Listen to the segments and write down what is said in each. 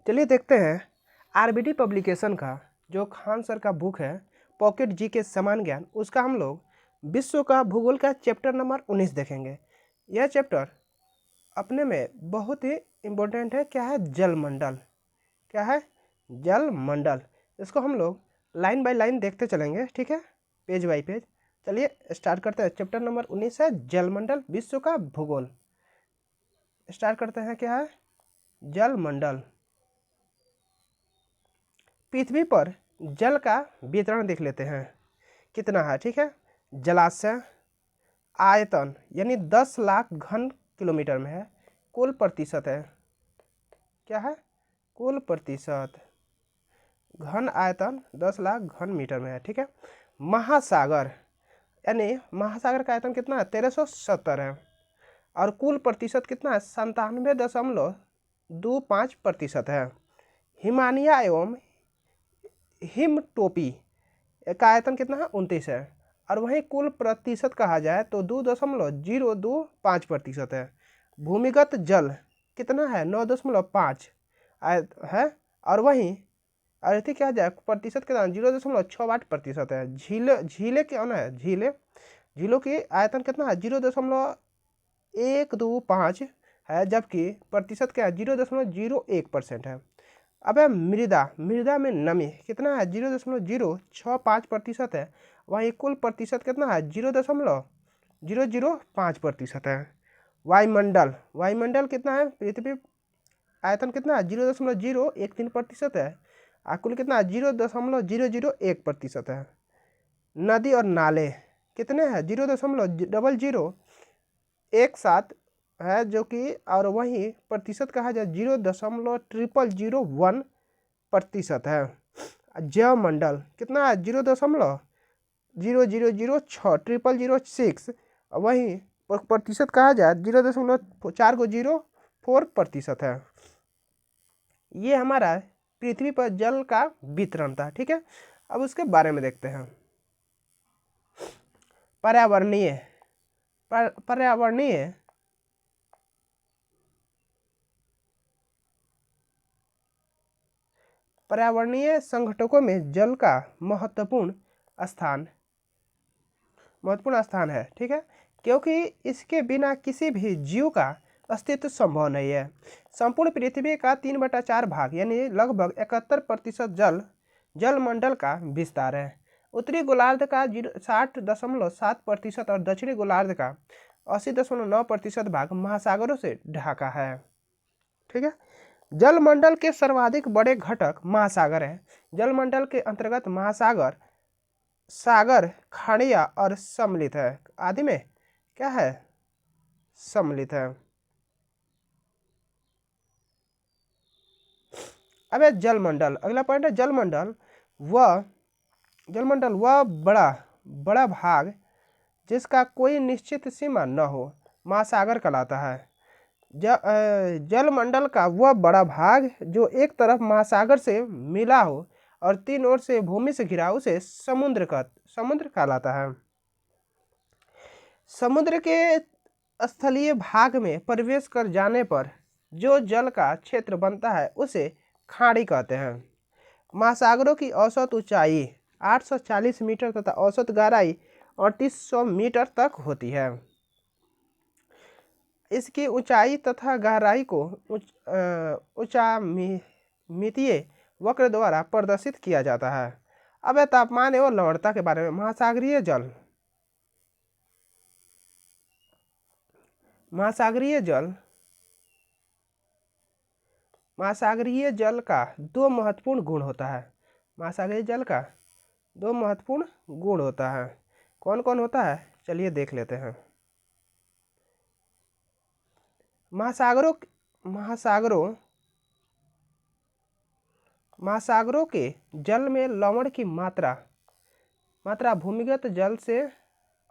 चलिए देखते हैं आरबीडी पब्लिकेशन का जो खान सर का बुक है पॉकेट जी के समान ज्ञान, उसका हम लोग विश्व का भूगोल का चैप्टर नंबर 19 देखेंगे। यह चैप्टर अपने में बहुत ही इम्पोर्टेंट है। क्या है? जलमंडल। क्या है? जलमंडल। इसको हम लोग लाइन बाय लाइन देखते चलेंगे, ठीक है, पेज बाय पेज। चलिए स्टार्ट करते हैं। चैप्टर नंबर 19 है जलमंडल, विश्व का भूगोल। स्टार्ट करते हैं। क्या है? जलमंडल। पृथ्वी पर जल का वितरण देख लेते हैं कितना है, ठीक है। जलाशय आयतन यानी 10 लाख घन किलोमीटर में है। कुल प्रतिशत है। क्या है? कुल प्रतिशत। घन आयतन 10 लाख घन मीटर में है, ठीक है। महासागर यानी महासागर का आयतन कितना है? 1370 है। और कुल प्रतिशत कितना है? 97.25% है। हिमालय एवं हिमटोपी का आयतन कितना है? 29 है। और वहीं कुल प्रतिशत कहा जाए तो 2.025% है। भूमिगत जल कितना है? 9.5 है। और वहीं अर्थी क्या जाए प्रतिशत कितना? 0.68% है। झीले क्या है? झीलों की आयतन कितना है? 0.125 है, जबकि प्रतिशत क्या है? 0.01% है। अब है मृदा में नमी कितना है? 0.065% है। वहीं कुल प्रतिशत कितना है? 0.005% है। वायुमंडल कितना है? पृथ्वी आयतन कितना है? 0.013% है। और कुल कितना है? 0.001% है। नदी और नाले कितने हैं? 0.0017 है, जो कि और वहीं प्रतिशत कहा जाए 0.0001% है। जलमंडल कितना है? 0.0006006। वहीं प्रतिशत कहा जाए 0.4004% है। ये हमारा पृथ्वी पर जल का वितरण था, ठीक है। अब उसके बारे में देखते हैं। पर्यावरणीय पर्यावरणीय संघटकों में जल का महत्वपूर्ण स्थान है, ठीक है, क्योंकि इसके बिना किसी भी जीव का अस्तित्व संभव नहीं है। संपूर्ण पृथ्वी का 3/4 भाग यानी लगभग 71% जलमंडल का विस्तार है। उत्तरी गोलार्ध का 60.7% और दक्षिणी गोलार्ध का 80.9% भाग महासागरों से ढका है, ठीक है। जलमंडल के सर्वाधिक बड़े घटक महासागर हैं। जलमंडल के अंतर्गत महासागर, सागर, खाड़िया और सम्मिलित है। आदि में क्या है? सम्मिलित है। अब है जलमंडल। अगला पॉइंट है जलमंडल वह बड़ा भाग जिसका कोई निश्चित सीमा न हो महासागर कहलाता है। जलमंडल का वह बड़ा भाग जो एक तरफ महासागर से मिला हो और तीन ओर से भूमि से घिरा, उसे समुद्र कहलाता है। समुद्र के स्थलीय भाग में प्रवेश कर जाने पर जो जल का क्षेत्र बनता है उसे खाड़ी कहते हैं। महासागरों की औसत ऊंचाई 840 मीटर तथा औसत गहराई 3800 मीटर तक होती है। इसकी ऊंचाई तथा गहराई को ऊंचामितीय वक्र द्वारा प्रदर्शित किया जाता है। अब है तापमान एवं लवणता के बारे में। महासागरीय जल का दो महत्वपूर्ण गुण होता है। महासागरीय जल का दो महत्वपूर्ण गुण होता है। कौन कौन होता है? चलिए देख लेते हैं। महासागरों के जल में लवण की मात्रा भूमिगत जल से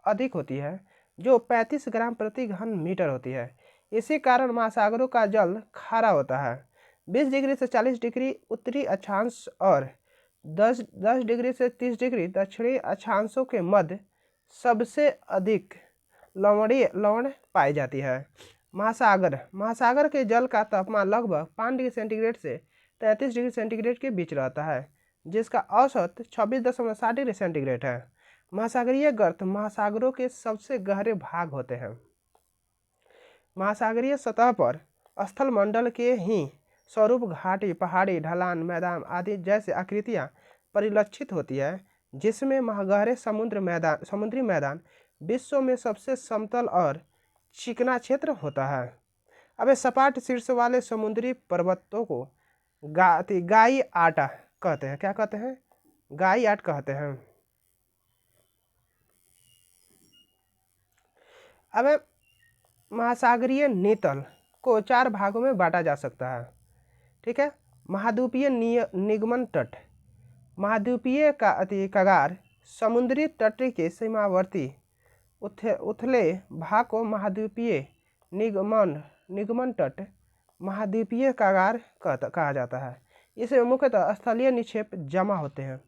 अधिक होती है, जो 35 ग्राम प्रति घन मीटर होती है। इसी कारण महासागरों का जल खारा होता है। 20 डिग्री से 40 डिग्री उत्तरी अक्षांश और 10 डिग्री से 30 डिग्री दक्षिणी अक्षांशों के मध्य सबसे अधिक लवण पाई जाती है। महासागर के जल का तापमान लगभग 5 डिग्री सेंटीग्रेड से 33 डिग्री सेंटीग्रेड के बीच रहता है, जिसका औसत 26.7 डिग्री सेंटीग्रेड है। महासागरीय गर्त महासागरों के सबसे गहरे भाग होते हैं। महासागरीय सतह पर स्थल मंडल के ही स्वरूप घाटी, पहाड़ी, ढलान, मैदान आदि जैसे आकृतियां परिलक्षित होती है, जिसमें महागहरे समुद्री मैदान विश्व में सबसे समतल और चिकना क्षेत्र होता है। अब सपाट शीर्ष वाले समुद्री पर्वतों को गाई आटा कहते हैं। क्या कहते हैं? गाई आट कहते हैं। अब महासागरीय नितल को 4 भागों में बांटा जा सकता है। ठीक है। महाद्वीपीय निगमन तट, महाद्वीपीय कगार, समुद्री तट के सीमावर्ती उथले भाग को महाद्वीपीय निगमन तट, महाद्वीपीय कगार कहा जाता है। इसमें मुख्यतः स्थलीय निक्षेप जमा होते हैं।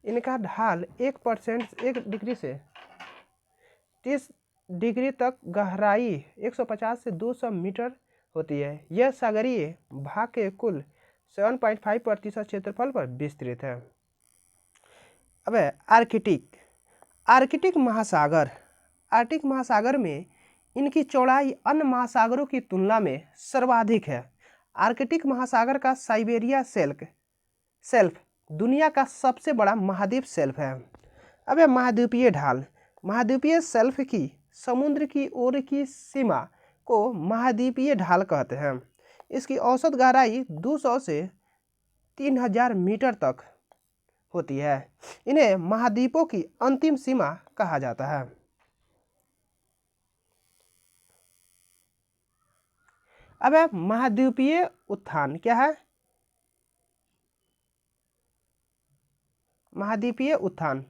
इनका ढाल 1 डिग्री से 30 डिग्री तक, गहराई 150 से 200 मीटर होती है। यह सागरीय भाग के कुल 7.5% क्षेत्रफल पर विस्तृत है। अब आर्कटिक महासागर। आर्कटिक महासागर में इनकी चौड़ाई अन्य महासागरों की तुलना में सर्वाधिक है। आर्कटिक महासागर का साइबेरिया शेल्फ दुनिया का सबसे बड़ा महाद्वीप शेल्फ है। अब महाद्वीपीय ढाल, महाद्वीपीय शेल्फ की समुद्र की ओर की सीमा को महाद्वीपीय ढाल कहते हैं। इसकी औसत गहराई 200 से 3000 मीटर तक होती है। इन्हें महाद्वीपों की अंतिम सीमा कहा जाता है। अब महाद्वीपीय उत्थान क्या है? महाद्वीपीय उत्थान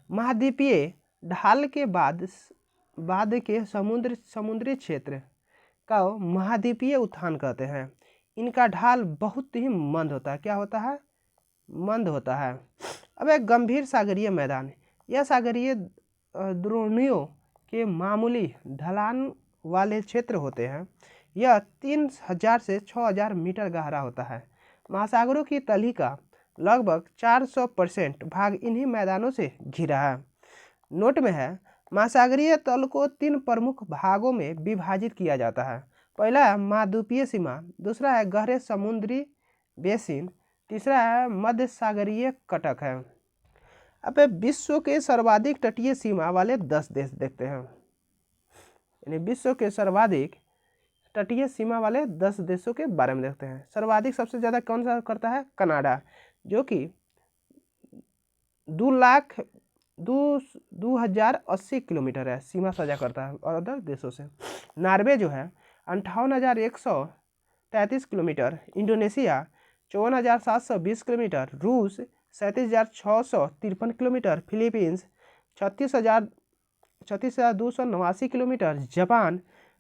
महाद्वीपीय ढाल के बाद के समुद्री क्षेत्र का महाद्वीपीय उत्थान कहते हैं। इनका ढाल बहुत ही मंद होता है। क्या होता है? मंद होता है। अब एक गंभीर सागरीय मैदान, यह सागरीय द्रोणियों के मामूली ढलान वाले क्षेत्र होते हैं। यह 3000 से 6000 मीटर गहरा होता है। महासागरों की तली का लगभग 400% भाग इन्हीं मैदानों से घिरा है। नोट में है, महासागरीय तल को 3 प्रमुख भागों में विभाजित किया जाता है। पहला है महाद्वीपीय सीमा, दूसरा है गहरे समुद्री बेसिन, तीसरा है मध्य सागरीय कटक है। अब विश्व के सर्वाधिक तटीय सीमा वाले 10 देश देखते हैं। यानी विश्व के सर्वाधिक तटीय सीमा वाले 10 देशों के बारे में देखते हैं। सर्वाधिक सबसे ज़्यादा कौन सा करता है? कनाडा, जो कि 2080 किलोमीटर है, सीमा साझा करता है और अदर देशों से। नॉर्वे जो है 58,133 किलोमीटर, इंडोनेशिया 54,720 किलोमीटर, रूस 37,653 kilometre, Philippines 36,289 kilometre, Japan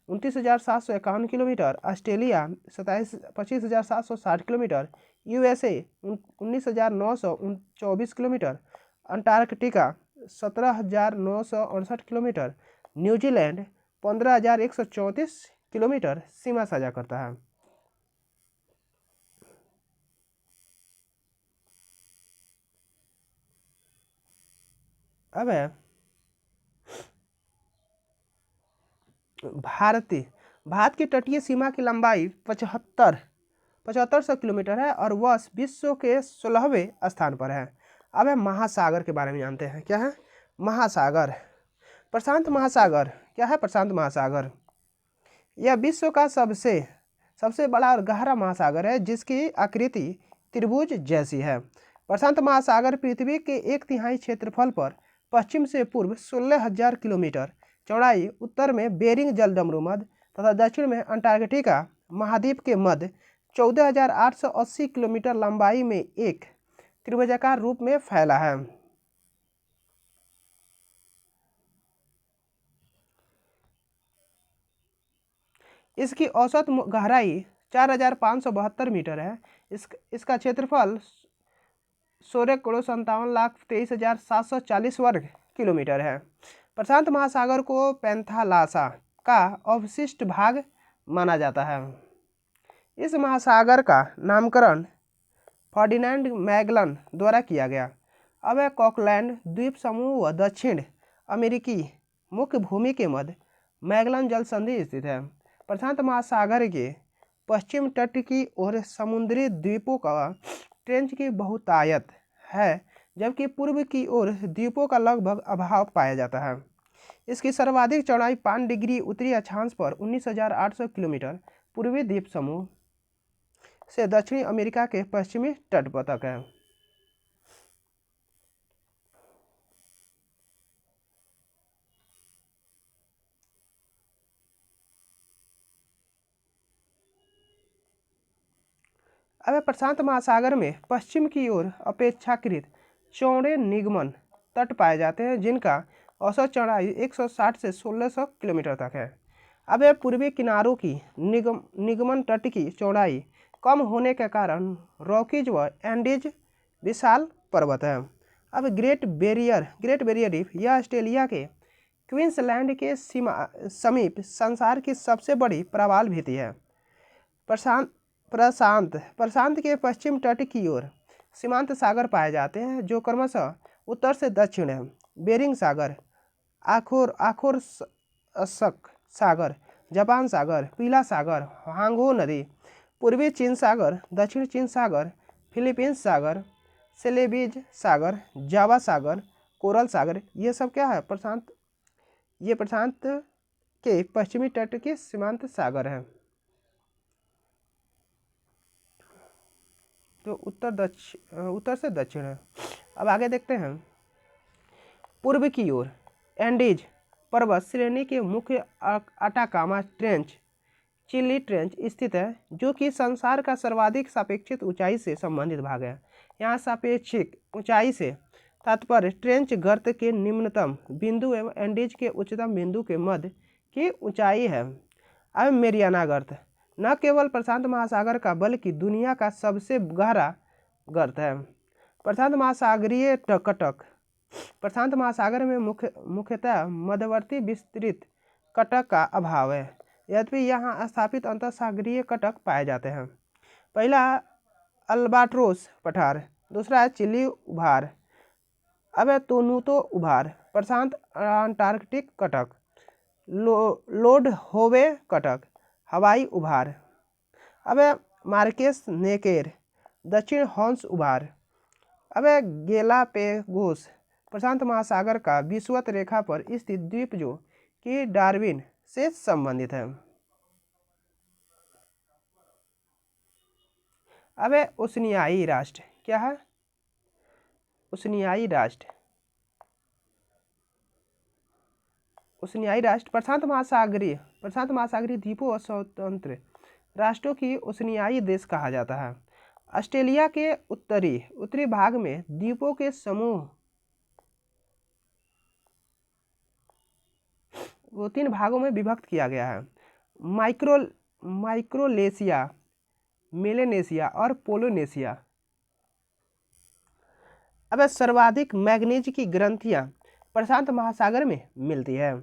29,751 kilometre, Australia 25,760 kilometre, USA 19,924 kilometre, Antarctica 17,968 kilometre, New Zealand 15,134 kilometre सीमा साझा करता है। अब है भारत की तटीय सीमा की लंबाई 7500 किलोमीटर है और वह विश्व के 16वें स्थान पर है। अब है महासागर के बारे में जानते हैं। क्या है? महासागर। प्रशांत महासागर क्या है? प्रशांत महासागर यह विश्व का सबसे बड़ा और गहरा महासागर है, जिसकी आकृति त्रिभुज जैसी है। प्रशांत महासागर पृथ्वी के 1/3 क्षेत्रफल पर पश्चिम से पूर्व 16,000 किलोमीटर चौड़ाई, उत्तर में बेरिंग जलडमरू मध्य तथा दक्षिण में अंटार्कटिका महाद्वीप के मध्य 14,880 किलोमीटर लंबाई में एक त्रिभुजाकार रूप में फैला है। इसकी औसत गहराई 4,572 मीटर है। इसका क्षेत्रफल 16,57,23,740 वर्ग किलोमीटर है। प्रशांत महासागर को पैंथालासा का अवशिष्ट भाग माना जाता है। इस महासागर का नामकरण फर्डिनेंड मैगलन द्वारा किया गया। अब यह कॉकलैंड द्वीप समूह व दक्षिण अमेरिकी मुख्य भूमि के मध्य मैगलन जल संधि स्थित है। प्रशांत महासागर के पश्चिम तट की ओर समुद्री द्वीपों का ट्रेंच की बहुतायत है, जबकि पूर्व की ओर द्वीपों का लगभग अभाव पाया जाता है। इसकी सर्वाधिक चौड़ाई 5 डिग्री उत्तरी अक्षांश पर 19,800 किलोमीटर पूर्वी द्वीप समूह से दक्षिणी अमेरिका के पश्चिमी तट तक है। अब प्रशांत महासागर में पश्चिम की ओर अपेक्षाकृत चौड़े निगमन तट पाए जाते हैं, जिनका औसत चौड़ाई 160 से 1600 किलोमीटर तक है। अब यह पूर्वी किनारों की निगमन तट की चौड़ाई कम होने के कारण रॉकीज व एंडीज विशाल पर्वत है। अब ग्रेट बैरियर रीफ यह ऑस्ट्रेलिया के क्वींसलैंड के समीप संसार की सबसे बड़ी प्रवाल भित्ति है। प्रशांत के पश्चिम तट की ओर सीमांत सागर पाए जाते हैं, जो क्रमशः उत्तर से दक्षिण है। बेरिंग सागर, आखोर्सक सागर, जापान सागर, पीला सागर, हांगहो नदी, पूर्वी चीन सागर, दक्षिण चीन सागर, फिलीपींस सागर, सेलेबीज सागर, जावा सागर, कोरल सागर, ये सब क्या है? प्रशांत के पश्चिमी तट के सीमांत सागर है। तो उत्तर से दक्षिण है। अब आगे देखते हैं। पूर्व की ओर एंडीज पर्वत श्रेणी के मुख्य अटाकामा ट्रेंच, चिली ट्रेंच स्थित है, जो कि संसार का सर्वाधिक सापेक्षिक ऊंचाई से संबंधित भाग है। यहाँ सापेक्षिक ऊंचाई से तात्पर्य ट्रेंच गर्त के निम्नतम बिंदु एवं एंडीज के उच्चतम बिंदु के मध्य की ऊंचाई है। अब मेरियाना गर्त न केवल प्रशांत महासागर का बल्कि दुनिया का सबसे गहरा गर्त है। प्रशांत महासागर में मुख्यतः मध्यवर्ती विस्तृत कटक का अभाव है, यद्यपि यहाँ स्थापित अंतरसागरीय कटक पाए जाते हैं। पहला अल्बाट्रोस पठार, दूसरा है चिली उभार, अब है तोनूतो उभार, प्रशांत अंटार्कटिक कटक, लोड होवे कटक, हवाई उभार, अब है मार्केस नेकेर, दक्षिण हॉर्न्स उभार, अब है गेलापेगोस, प्रशांत महासागर का विषुवत रेखा पर स्थित द्वीप जो कि डार्विन से संबंधित है। अब है ओशनियाई राष्ट्र, क्या है? ओशनियाई राष्ट्र प्रशांत महासागरीय द्वीपों और स्वतंत्र राष्ट्रों की ओशनियाई देश कहा जाता है। ऑस्ट्रेलिया के उत्तरी भाग में द्वीपों के समूह वो 3 भागों में विभक्त किया गया है: माइक्रोनेशिया, मेलेनेशिया और पोलिनेशिया। अब सर्वाधिक मैग्नीज की ग्रंथियां प्रशांत महासागर में मिलती है।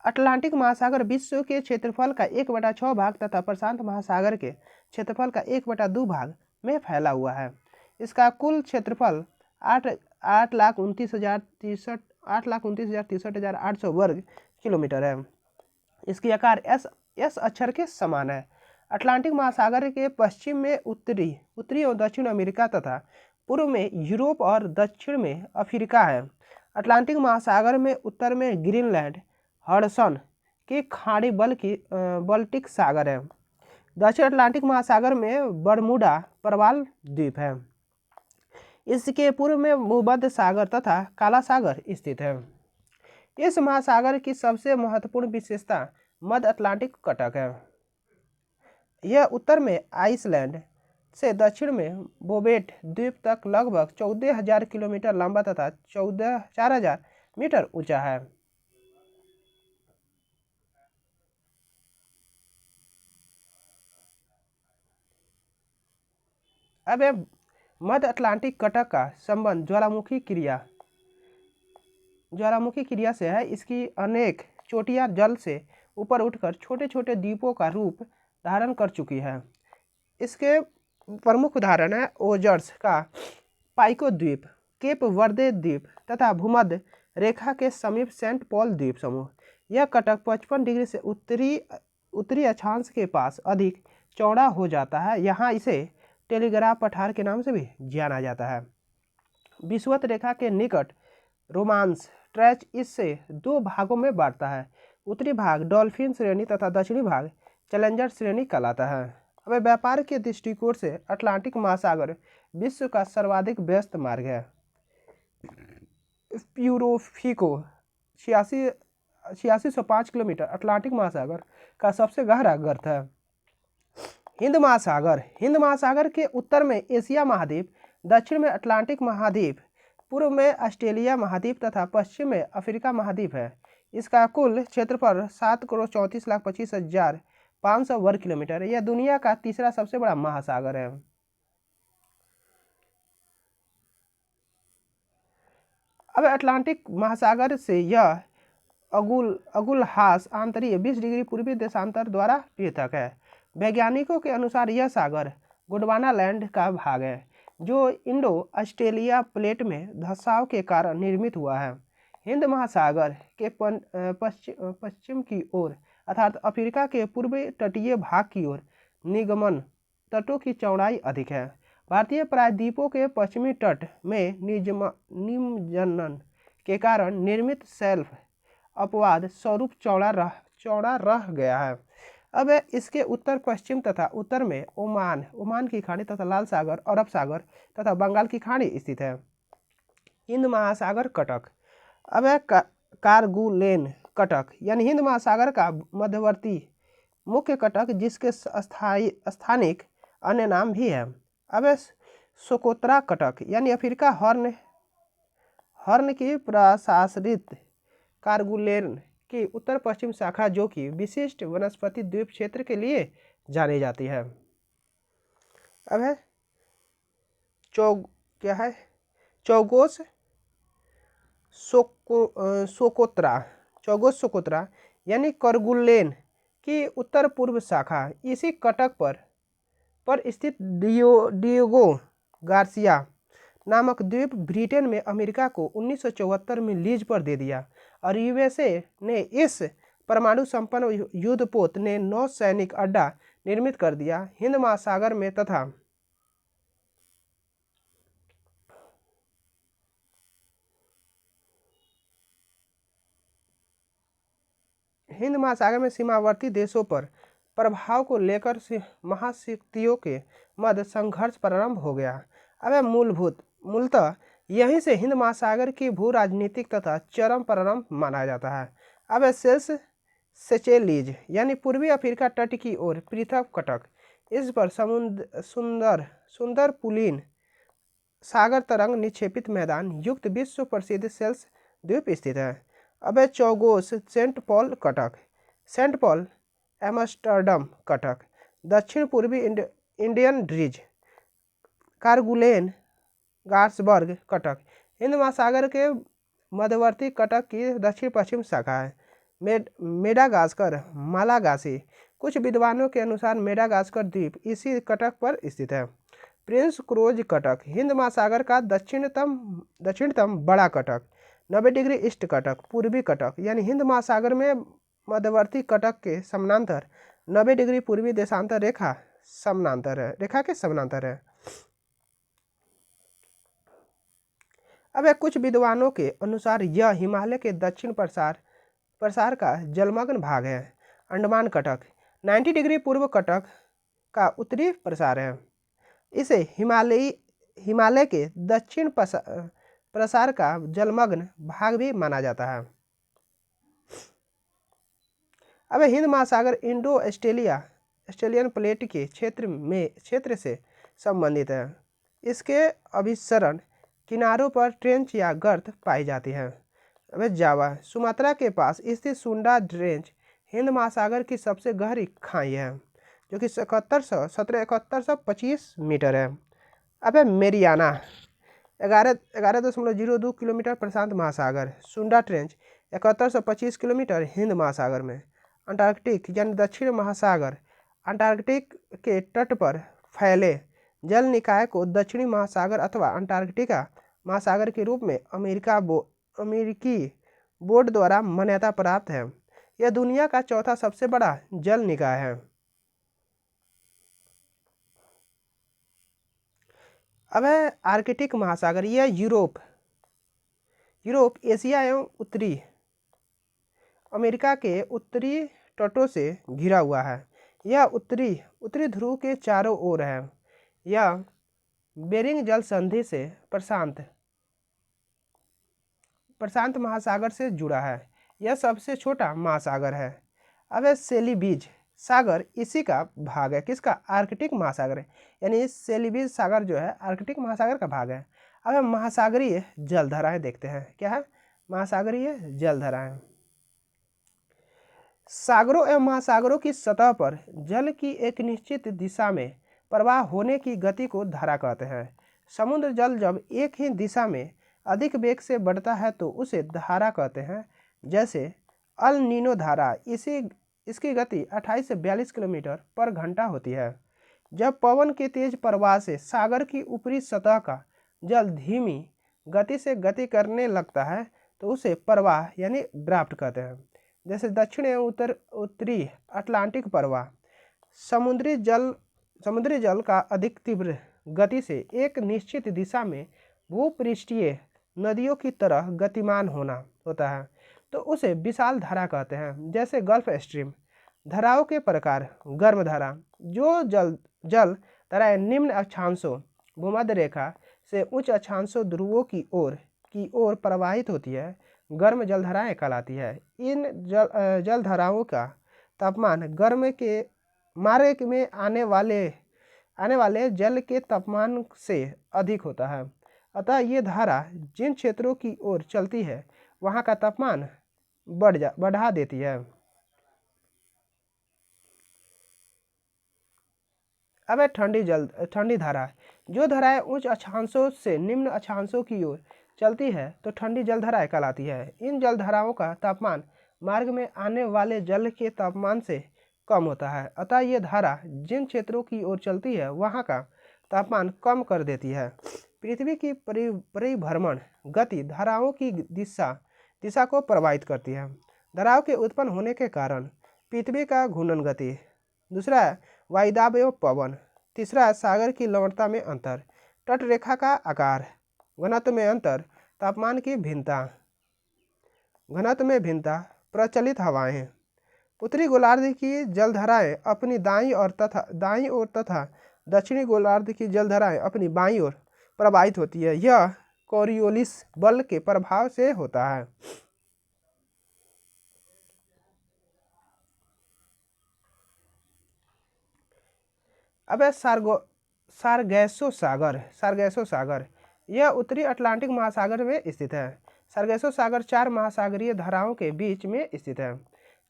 अटलांटिक महासागर विश्व के क्षेत्रफल का 1/6 भाग तथा प्रशांत महासागर के क्षेत्रफल का 1/2 भाग में फैला हुआ है। इसका कुल क्षेत्रफल 8,29,63,800 वर्ग किलोमीटर है। इसकी आकार एस अक्षर के समान है। अटलांटिक महासागर के पश्चिम में उत्तरी और दक्षिण अमेरिका तथा पूर्व में यूरोप और दक्षिण में अफ्रीका है। अटलांटिक महासागर में उत्तर में ग्रीनलैंड, हडसन की खाड़ी बाल्टिक सागर है। दक्षिण अटलांटिक महासागर में बरमूडा प्रवाल द्वीप है। इसके पूर्व में भूमध्य सागर तथा काला सागर स्थित है। इस महासागर की सबसे महत्वपूर्ण विशेषता मध्य अटलांटिक कटक है। यह उत्तर में आइसलैंड से दक्षिण में बोवेट द्वीप तक लगभग 14,000 किलोमीटर लंबा तथा 4,000 मीटर ऊंचा है। अब मध्य अटलांटिक कटक का संबंध ज्वालामुखी क्रिया से है। इसकी अनेक चोटियां जल से ऊपर उठकर छोटे छोटे द्वीपों का रूप धारण कर चुकी है। इसके प्रमुख उदाहरण है ओजर्स का पाइको द्वीप, केप वर्दे द्वीप तथा भूमध्य रेखा के समीप सेंट पॉल द्वीप समूह। यह कटक 55 डिग्री से उत्तरी अक्षांश के पास अधिक चौड़ा हो जाता है। यहाँ इसे टेलीग्राफ पठार के नाम से भी जाना जाता है। विषुवत रेखा के निकट रोमांस ट्रैच इससे दो भागों में बांटता है। उत्तरी भाग डॉल्फिन श्रेणी तथा दक्षिणी भाग चैलेंजर श्रेणी कहलाता है। अब व्यापार के दृष्टिकोण से अटलांटिक महासागर विश्व का सर्वाधिक व्यस्त मार्ग है। प्यूरोफिको 8605 किलोमीटर अटलांटिक महासागर का सबसे गहरा गर्त है। हिंद महासागर के उत्तर में एशिया महाद्वीप, दक्षिण में अटलांटिक महाद्वीप, पूर्व में ऑस्ट्रेलिया महाद्वीप तथा पश्चिम में अफ्रीका महाद्वीप है। इसका कुल क्षेत्रफल 7,34,25,500 वर्ग किलोमीटर है। यह दुनिया का तीसरा सबसे बड़ा महासागर है। अब अटलांटिक महासागर से यह अगुलहास आंतरीय 20 डिग्री पूर्वी देशांतर द्वारा पृथक है। वैज्ञानिकों के अनुसार यह सागर गोंडवाना लैंड का भाग है, जो इंडो ऑस्ट्रेलिया प्लेट में धंसाव के कारण निर्मित हुआ है। हिंद महासागर के पश्चिम की ओर अर्थात अफ्रीका के पूर्वी तटीय भाग की ओर निगमन तटों की चौड़ाई अधिक है। भारतीय प्रायद्वीपों के पश्चिमी तट में निमज्जन के कारण निर्मित शेल्फ अपवाद स्वरूप चौड़ा रह गया है। अब इसके उत्तर पश्चिम तथा उत्तर में ओमान की खाड़ी तथा लाल सागर, अरब सागर तथा बंगाल की खाड़ी स्थित है। हिंद महासागर कटक। अब कारगुलेन कटक यानी हिंद महासागर का मध्यवर्ती मुख्य कटक, जिसके स्थानिक अन्य नाम भी है। अब सोकोत्रा कटक यानी अफ्रीका हॉर्न की प्रशासित कारगुलेन की उत्तर पश्चिम शाखा, जो कि विशिष्ट वनस्पति द्वीप क्षेत्र के लिए जानी जाती है। अब है चौगोस सोकोत्रा यानी कारगुलेन की उत्तर पूर्व शाखा। इसी कटक पर स्थित डिएगो गार्सिया नामक द्वीप ब्रिटेन में अमेरिका को 1974 में लीज पर दे दिया और यूएसए ने इस परमाणु संपन्न युद्धपोत ने नौ सैनिक अड्डा निर्मित कर दिया। हिंद महासागर में सीमावर्ती देशों पर प्रभाव को लेकर महाशक्तियों के मध्य संघर्ष प्रारंभ हो गया। अब मूलतः यहीं से हिंद महासागर की भू राजनीतिक तथा चरम प्रारंभ माना जाता है। अब सेचेलीज यानी पूर्वी अफ्रीका तट की ओर पृथक कटक, इस पर सुंदर पुलीन सागर तरंग निक्षेपित मैदान युक्त विश्व प्रसिद्ध सेल्स द्वीप स्थित है। अब चौगोस सेंट पॉल कटक, सेंट पॉल एम्स्टर्डम कटक, दक्षिण पूर्वी इंडियन ड्रीज, कारगुलेन गार्सबर्ग कटक हिंद महासागर के मध्यवर्ती कटक की दक्षिण पश्चिम शाखा है। मेडागास्कर मालागासी, कुछ विद्वानों के अनुसार मेडागास्कर द्वीप इसी कटक पर स्थित है। प्रिंस क्रूज कटक हिंद महासागर का दक्षिणतम बड़ा कटक। 90 डिग्री ईस्ट कटक, पूर्वी कटक यानी हिंद महासागर में मध्यवर्ती कटक के समानांतर 90 डिग्री पूर्वी देशांतर रेखा के समानांतर है। अब कुछ विद्वानों के अनुसार यह हिमालय के दक्षिण प्रसार का जलमग्न भाग है। अंडमान कटक 90 डिग्री पूर्व कटक का उत्तरी प्रसार है। इसे हिमालय के दक्षिण प्रसार का जलमग्न भाग भी माना जाता है। अब हिंद महासागर इंडो ऑस्ट्रेलियन प्लेट के क्षेत्र से संबंधित है। इसके अभिसरण किनारों पर ट्रेंच या गर्त पाई जाती है। अब जावा सुमात्रा के पास स्थित सुंडा ट्रेंच हिंद महासागर की सबसे गहरी खाई है, जो कि 1725 मीटर है। अब मेरियाना 11.02 किलोमीटर प्रशांत महासागर। सुंडा ट्रेंच 7125 किलोमीटर हिंद महासागर में। अंटार्कटिक यानी दक्षिण महासागर अंटार्कटिक के तट पर फैले जल निकाय को दक्षिणी महासागर अथवा अंटार्कटिका महासागर के रूप में अमेरिकी बोर्ड द्वारा मान्यता प्राप्त है। यह दुनिया का चौथा सबसे बड़ा जल निकाय है। अब है आर्कटिक महासागर। यह यूरोप, एशिया एवं उत्तरी अमेरिका के उत्तरी तटों से घिरा हुआ है। यह उत्तरी ध्रुव के चारों ओर है। यह बेरिंग जल संधि से प्रशांत महासागर से जुड़ा है। यह सबसे छोटा महासागर है। अब है सेलिबीज सागर, इसी का भाग है। किसका? आर्कटिक महासागर है, यानी सेलिबीज सागर जो है आर्कटिक महासागर का भाग है। अब हम महासागरीय जलधाराएं देखते हैं। क्या है? महासागरीय जलधाराएं। सागरों एवं महासागरों की सतह पर जल की एक निश्चित दिशा में प्रवाह होने की गति को धारा कहते हैं। समुद्र जल जब एक ही दिशा में अधिक वेग से बढ़ता है तो उसे धारा कहते हैं। जैसे अल नीनो धारा, इसकी गति 28 से 42 किलोमीटर पर घंटा होती है। जब पवन के तेज प्रवाह से सागर की ऊपरी सतह का जल धीमी गति से गति करने लगता है तो उसे प्रवाह यानी ड्राफ्ट कहते हैं। जैसे दक्षिण एवं उत्तरी अटलांटिक प्रवाह। समुद्री जल का अधिक तीव्र गति से एक निश्चित दिशा में भूपृष्ठीय नदियों की तरह गतिमान होता है तो उसे विशाल धारा कहते हैं। जैसे गल्फ स्ट्रीम। धाराओं के प्रकार। गर्म धारा, जो जल धाराएं निम्न अक्षांशों भूमध्य रेखा से उच्च अक्षांशों ध्रुवों की ओर प्रवाहित होती है, गर्म जलधाराएं कहलाती है। इन जलधाराओं का तापमान गर्म के मार्ग में आने वाले जल के तापमान से अधिक होता है। अतः ये धारा जिन क्षेत्रों की ओर चलती है वहाँ का तापमान बढ़ा देती है। अब है ठंडी धारा। जो धाराएं उच्च अक्षांशों से निम्न अक्षांशों की ओर चलती है तो ठंडी जलधाराएं कहलाती है। इन जलधाराओं का तापमान मार्ग में आने वाले जल के तापमान से कम होता है। अतः ये धारा जिन क्षेत्रों की ओर चलती है वहाँ का तापमान कम कर देती है। पृथ्वी की परिभ्रमण गति धाराओं की दिशा को प्रभावित करती है। धाराओं के उत्पन्न होने के कारण पृथ्वी का घूर्णन गति। दूसरा है वायुदाब एवं पवन। तीसरा है सागर की लवणता में अंतर, तट रेखा का आकार, घनत्व में अंतर, तापमान की भिन्नता, प्रचलित हवाएं। उत्तरी गोलार्ध की जलधाराएं अपनी दाईं ओर तथा दक्षिणी गोलार्ध की जलधाराएं अपनी बाईं ओर प्रवाहित होती है। यह कोरियोलिस बल के प्रभाव से होता है। अब है सारगैसो सागर। यह उत्तरी अटलांटिक महासागर में स्थित है। सारगैसो सागर 4 महासागरीय धाराओं के बीच में स्थित है।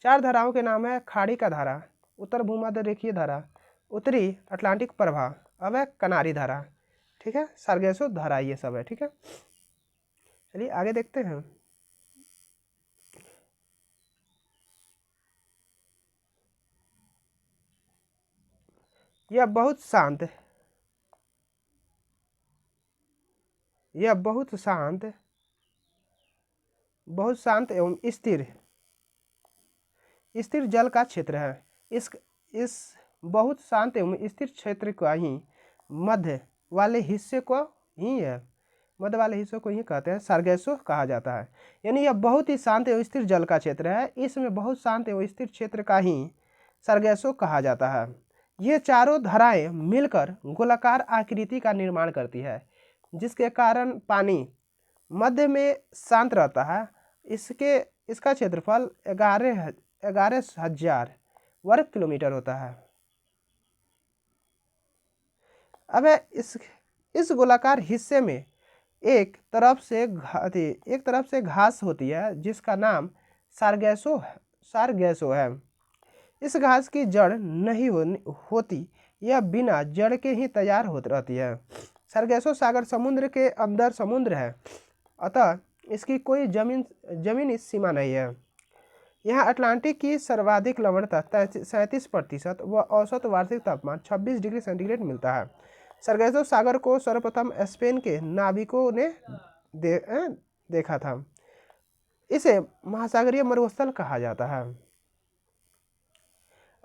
4 धाराओं के नाम है खाड़ी का धारा, उत्तर भूमध्य रेखीय धारा, उत्तरी अटलांटिक प्रवाह, अब है कनारी धारा। ठीक है, सारगैसो धारा ये सब है। ठीक है, चलिए आगे देखते हैं। यह बहुत शांत एवं स्थिर जल का क्षेत्र है। इस बहुत शांत एवं स्थिर क्षेत्र का ही मध्य वाले हिस्से को ही कहते हैं सारगैसो कहा जाता है। यानी यह बहुत ही शांत एवं स्थिर जल का क्षेत्र है। इसमें बहुत शांत एवं स्थिर क्षेत्र का ही सारगैसो कहा जाता है। ये चारों धाराएं मिलकर गोलाकार आकृति का निर्माण करती है, जिसके कारण पानी मध्य में शांत रहता है। इसका क्षेत्रफल 11,000 वर्ग किलोमीटर होता है। अब इस गोलाकार हिस्से में एक तरफ से घास होती है जिसका नाम सारगैसो है। इस घास की जड़ नहीं होती, यह बिना जड़ के ही तैयार होती रहती है। सारगैसो सागर समुद्र के अंदर समुद्र है, अतः इसकी कोई जमीनी सीमा नहीं है। यहाँ अटलांटिक की सर्वाधिक लवणता 37% व औसत वार्षिक तापमान 26 डिग्री सेंटीग्रेड मिलता है। सरगेजो सागर को सर्वप्रथम स्पेन के नाविकों ने देखा था। इसे महासागरीय मरुस्थल कहा जाता है।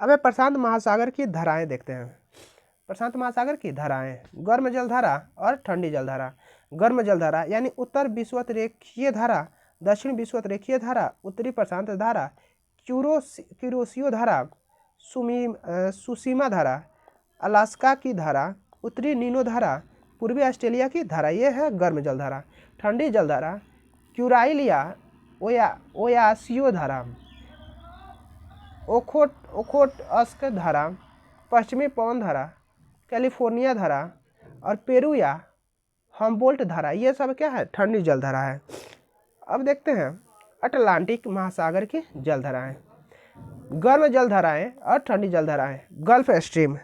अब प्रशांत महासागर की धाराएं देखते हैं। प्रशांत महासागर की धाराएं, गर्म जलधारा और ठंडी जलधारा। गर्म जलधारा यानी उत्तर विषुवत रेखीय धारा, दक्षिण विषुवत रेखीय धारा, उत्तरी प्रशांत धारा, क्यूरोसियो धारा, सुसीमा धारा, अलास्का की धारा, उत्तरी नीनो धारा, पूर्वी ऑस्ट्रेलिया की धारा। ये है गर्म जलधारा। ठंडी जलधारा, क्यूराइलिया ओयासियो धारा, ओखोटस्क धारा, पश्चिमी पवन धारा, कैलिफोर्निया धारा और पेरू या हम्बोल्ट धारा। ये सब क्या है? ठंडी जलधारा है। अब देखते हैं अटलांटिक महासागर की जलधाराएं। गर्म जलधाराएं और ठंडी जलधाराएं। गल्फ स्ट्रीम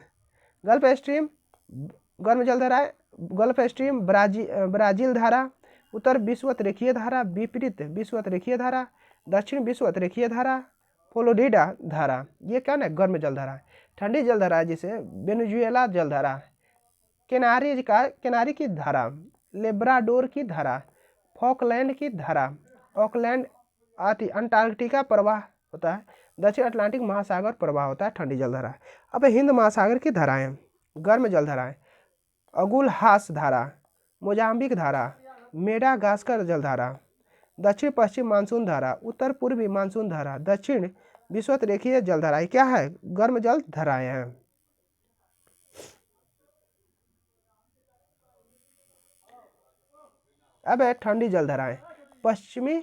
गर्म जलधाराएं। गल्फ स्ट्रीम ब्राजील धारा, उत्तर विषुवत रेखीय धारा, विपरीत विषुवत रेखीय धारा, दक्षिण विषुवत रेखीय धारा, फ्लोरिडा धारा। ये क्या ना गर्म जलधारा है। ठंडी जलधारा जिसे वेनेजुएला जलधारा, किनारी की धारा, लेब्राडोर की धारा, फॉकलैंड की धारा, ऑकलैंड अंटार्कटिका प्रवाह होता है, दक्षिण अटलांटिक महासागर प्रवाह होता है ठंडी जलधारा। अब हिंद महासागर की धाराएं। गर्म जलधाराएं, अगुलहास धारा, मोजाम्बिक धारा, मेडागास्कर जलधारा, दक्षिण पश्चिम मानसून धारा, उत्तर पूर्वी मानसून धारा, दक्षिण विषुवत रेखीय जलधाराएं क्या है? गर्म जल धाराएं हैं। अब है ठंडी जलधाराएं। पश्चिमी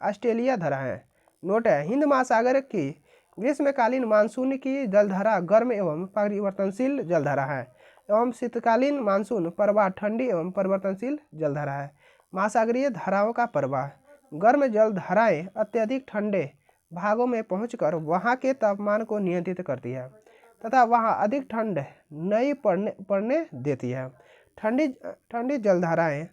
ऑस्ट्रेलिया धाराएं। नोट है, हिंद महासागर की ग्रीष्मकालीन मानसून की जलधारा गर्म एवं परिवर्तनशील जलधारा है एवं शीतकालीन मानसून प्रवाह ठंडी एवं परिवर्तनशील जलधारा है। महासागरीय धाराओं का प्रवाह। गर्म जलधाराएं अत्यधिक ठंडे भागों में पहुंचकर वहां के तापमान को नियंत्रित करती है तथा वहां अधिक ठंड नहीं पड़ने देती है। ठंडी जलधाराएं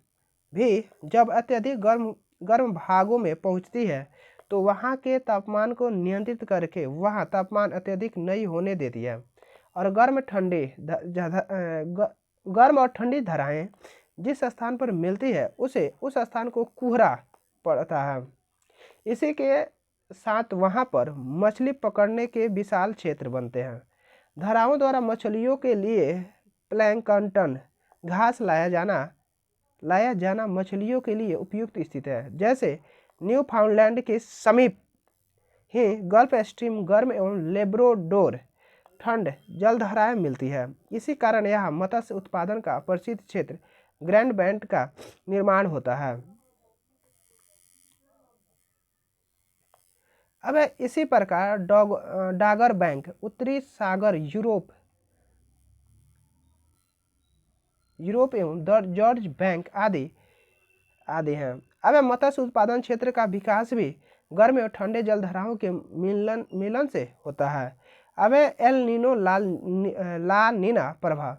भी जब अत्यधिक गर्म भागों में पहुंचती है तो वहां के तापमान को नियंत्रित करके वहां तापमान अत्यधिक नहीं होने देती है। और गर्म और ठंडी धाराएं जिस स्थान पर मिलती है उस स्थान को कुहरा पड़ता है। इसी के साथ वहां पर मछली पकड़ने के विशाल क्षेत्र बनते हैं। धाराओं द्वारा मछलियों के लिए प्लैंकटन घास लाया जाना मछलियों के लिए उपयुक्त स्थिति है। जैसे न्यूफाउंडलैंड के समीप ही गल्फ स्ट्रीम गर्म एवं लेब्राडोर ठंड जलधाराएं मिलती है। इसी कारण यहाँ मत्स्य उत्पादन का प्रसिद्ध क्षेत्र ग्रैंड बैंड का निर्माण होता है। अब इसी प्रकार डागर बैंक उत्तरी सागर यूरोप एवं जॉर्ज बैंक आदि हैं। अब मत्स्य उत्पादन क्षेत्र का विकास भी गर्म और ठंडे जलधाराओं के मिलन से होता है। अब एल नीनो ला नीना प्रभाव।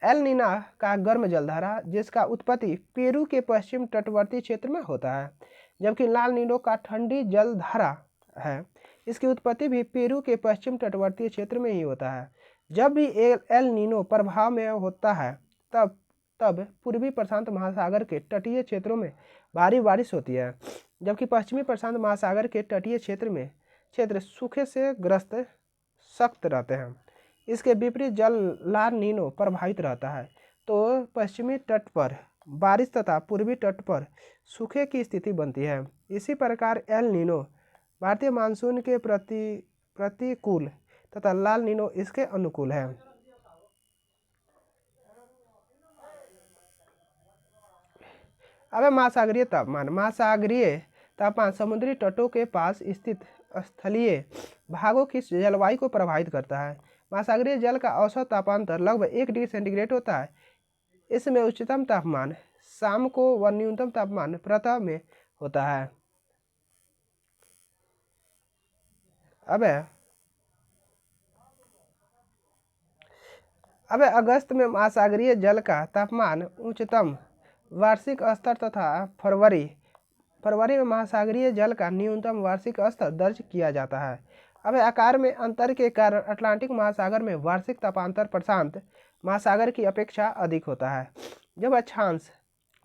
एल नीना का गर्म जलधारा जिसका उत्पत्ति पेरू के पश्चिम तटवर्ती क्षेत्र में होता है, जबकि लाल नीनो का ठंडी जलधारा है। इसकी उत्पत्ति भी पेरू के पश्चिम तटवर्ती क्षेत्र में ही होता है। जब भी एल नीनो प्रभाव में होता है तब पूर्वी प्रशांत महासागर के तटीय क्षेत्रों में भारी बारिश होती है, जबकि पश्चिमी प्रशांत महासागर के तटीय क्षेत्र सूखे से ग्रस्त सख्त रहते हैं। इसके विपरीत जल ला नीनो प्रभावित रहता है तो पश्चिमी तट पर बारिश तथा पूर्वी तट पर सूखे की स्थिति बनती है। इसी प्रकार एल नीनो भारतीय मानसून के प्रतिकूल तथा लाल नीनो इसके अनुकूल है। अब महासागरीय तापमान। महासागरीय तापमान समुद्री तटों के पास स्थित स्थलीय भागों की जलवायु को प्रभावित करता है। महासागरीय जल का औसत तापांतर लगभग 1 डिग्री सेंटीग्रेड होता है। इसमें उच्चतम तापमान शाम को व न्यूनतम तापमान प्रातः में होता है। अब अगस्त में महासागरीय जल का तापमान उच्चतम वार्षिक स्तर तथा फरवरी में महासागरीय जल का न्यूनतम वार्षिक स्तर दर्ज किया जाता है। अब आकार में अंतर के कारण अटलांटिक महासागर में वार्षिक तापांतर प्रशांत महासागर की अपेक्षा अधिक होता है। जब अक्षांश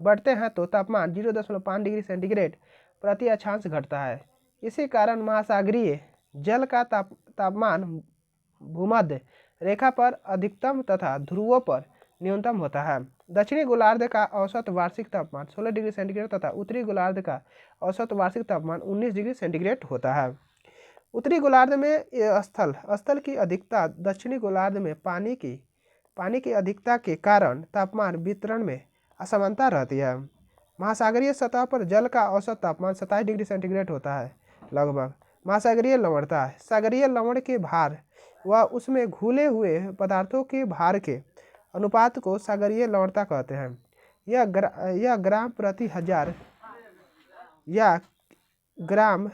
बढ़ते हैं तो तापमान 0.5 डिग्री सेंटीग्रेड प्रति अक्षांश घटता है। इसी कारण महासागरीय जल का तापमान भूमध्य रेखा पर अधिकतम तथा ध्रुवों पर न्यूनतम होता है। दक्षिणी गोलार्ध का औसत वार्षिक तापमान 16 डिग्री सेंटीग्रेड तथा उत्तरी गोलार्ध का औसत वार्षिक तापमान 19 डिग्री सेंटीग्रेड होता है। उत्तरी गोलार्ध में स्थल की अधिकता दक्षिणी गोलार्ध में पानी की अधिकता के कारण तापमान वितरण में असमानता रहती है। महासागरीय सतह पर जल का औसत तापमान 27 डिग्री सेंटीग्रेड होता है लगभग। महासागरीय लवणता, सागरीय लवण के भार व उसमें घुले हुए पदार्थों के भार के अनुपात को सागरीय लवणता कहते हैं। यह ग्राम प्रति हजार या ग्राम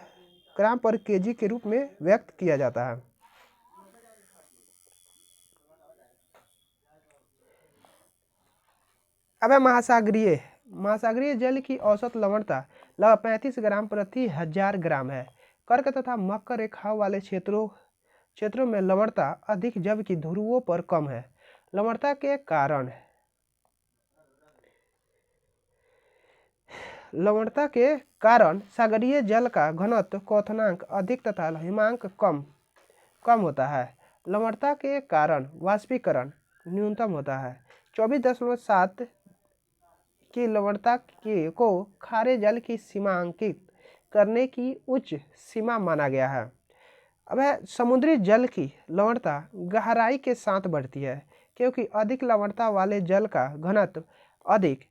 पर केजी के रूप में व्यक्त किया जाता है। अब महासागरीय जल की औसत लवणता लगभग 35 ग्राम प्रति 1000 ग्राम है। कर्क तथा मकर रेखाओं वाले क्षेत्रों में लवणता अधिक जबकि ध्रुवों पर कम है। लवणता के कारण सागरीय जल का घनत्व क्वथनांक अधिक तथा हिमांक कम होता है। लवणता के कारण वाष्पीकरण न्यूनतम होता है। 24.7 की लवणता को खारे जल की सीमांकित करने की उच्च सीमा माना गया है। अब समुद्री जल की लवणता गहराई के साथ बढ़ती है क्योंकि अधिक लवणता वाले जल का घनत्व अधिक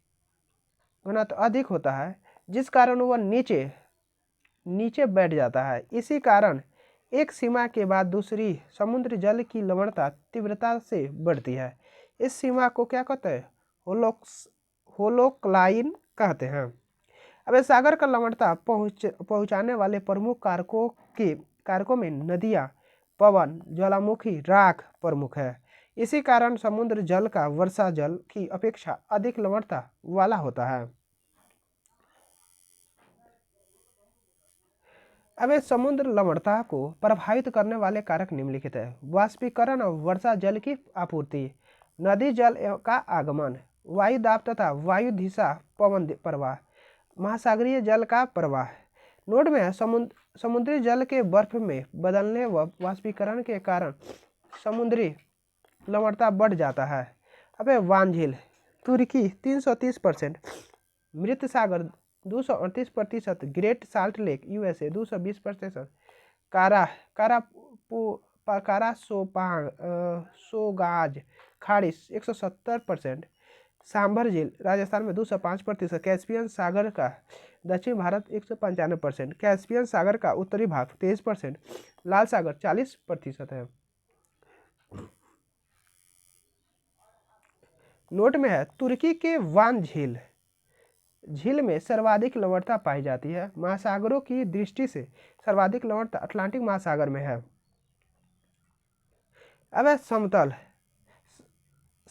होता है, जिस कारण वह नीचे बैठ जाता है। इसी कारण एक सीमा के बाद दूसरी समुद्री जल की लवणता तीव्रता से बढ़ती है। इस सीमा को क्या कहते हैं? होलोक्लाइन कहते हैं। अब सागर का लवणता पहुंचाने वाले प्रमुख कारकों में नदियां, पवन, ज्वालामुखी, राख प्रमुख है। इसी कारण समुद्र जल का वर्षा जल की अपेक्षा अधिक लवणता वाला होता है। अब समुद्र लवणता को प्रभावित करने वाले कारक निम्नलिखित है। वाष्पीकरण और वर्षा जल की आपूर्ति, नदी जल का आगमन, वायु दाब तथा वायु दिशा, पवन प्रवाह, महासागरीय जल का प्रवाह। नोट में समुद्री जल के बर्फ में बदलने व वाष्पीकरण के कारण समुद्री लवणता बढ़ जाता है। अब वान झील, तुर्की 330%, मृत सागर 238%, ग्रेट साल्ट लेक यूएसए 220%, कारासोगाज खाड़ी 170%, सांभर झील राजस्थान में 205%, कैस्पियन सागर का दक्षिण भारत 195%, कैस्पियन सागर का उत्तरी भाग 23%, लाल सागर 40% है। नोट में है तुर्की के वान झील में सर्वाधिक लवणता पाई जाती है। महासागरों की दृष्टि से सर्वाधिक लवणता अटलांटिक महासागर में है। अब समतल